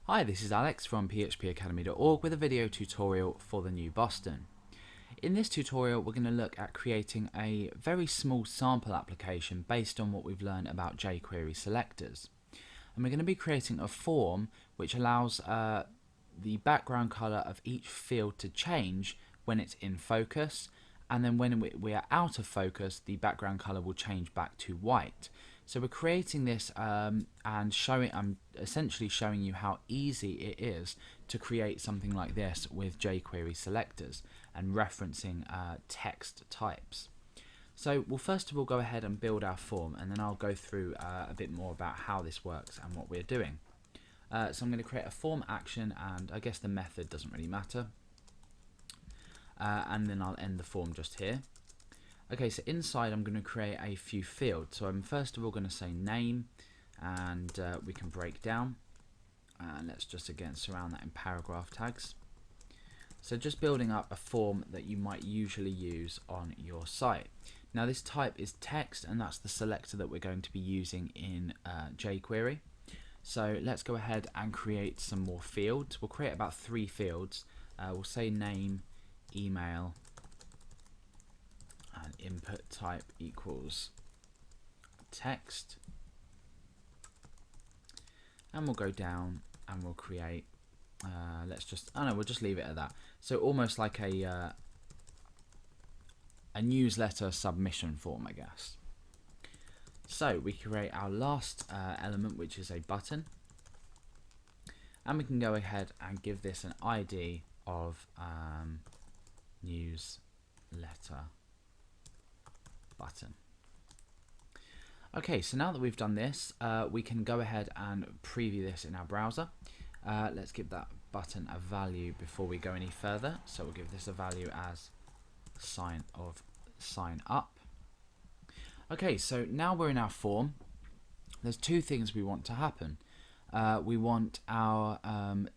Hi, this is Alex from phpacademy.org with a video tutorial for the new Boston. In this tutorial we're going to look at creating a very small sample application based on what we've learned about jQuery selectors. And we're going to be creating a form which allows the background color of each field to change when it's in focus, and then when we are out of focus the background color will change back to white. So we're creating this and I'm essentially showing you how easy it is to create something like this with jQuery selectors and referencing text types. So we'll first of all go ahead and build our form, and then I'll go through a bit more about how this works and what we're doing. So I'm going to create a form action, and I guess the method doesn't really matter. And then I'll end the form just here. Okay, so inside I'm going to create a few fields. So I'm first of all going to say name, and we can break down. Let's just again surround that in paragraph tags. So just building up a form that you might usually use on your site. Now this type is text, and that's the selector that we're going to be using in jQuery. So let's go ahead and create some more fields. We'll create about 3 fields. We'll say name, email, and input type equals text, and we'll go down and we'll create we'll just leave it at that. So almost like a newsletter submission form, I guess. So we create our last element, which is a button, and we can go ahead and give this an ID of newsletter button. Okay, so now that we've done this, we can go ahead and preview this in our browser. Let's give that button a value before we go any further. So we'll give this a value as sign up. Okay, so now we're in our form. There's 2 things we want to happen. We want our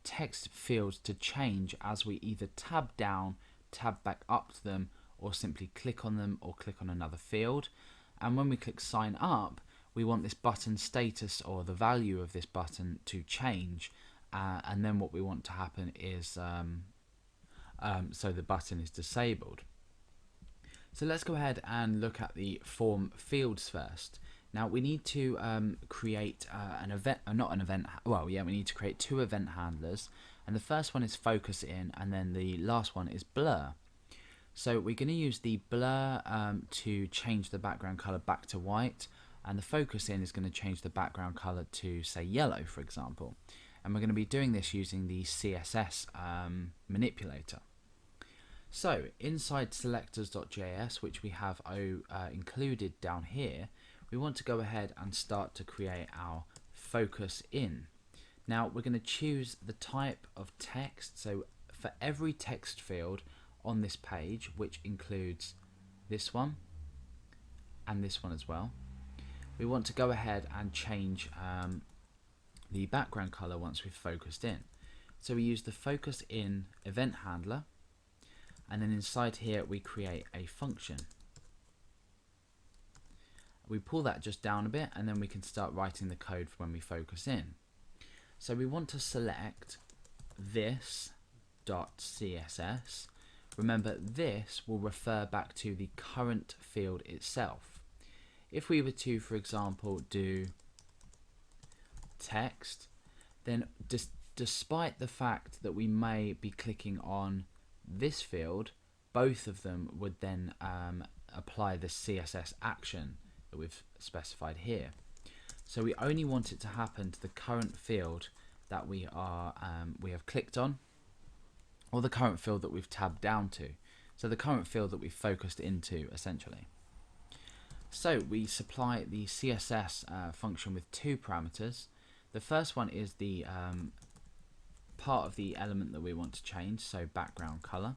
text fields to change as we either tab down, tab back up to them, or simply click on them or click on another field. And when we click sign up, we want this button status, or the value of this button, to change, and then what we want to happen is so the button is disabled. So let's go ahead and look at the form fields first. Now we need to create an event, we need to create 2 event handlers, and the first one is focus in, and then the last one is blur. So we're going to use the blur to change the background color back to white, and the focus in is going to change the background color to, say, yellow, for example. And we're going to be doing this using the CSS manipulator. So inside selectors.js, which we have included down here, we want to go ahead and start to create our focus in. Now we're going to choose the type of text. So for every text field on this page, which includes this one and this one as well, we want to go ahead and change the background color once we've focused in. So we use the focus in event handler, and then inside here we create a function. We pull that just down a bit, and then we can start writing the code for when we focus in. So we want to select this .css. Remember, this will refer back to the current field itself. If we were to, for example, do text, then despite the fact that we may be clicking on this field, both of them would then apply the CSS action that we've specified here. So we only want it to happen to the current field that we have clicked on, or the current field that we've tabbed down to. So the current field that we've focused into, essentially. So we supply the CSS function with 2 parameters. The first one is the part of the element that we want to change, so background color.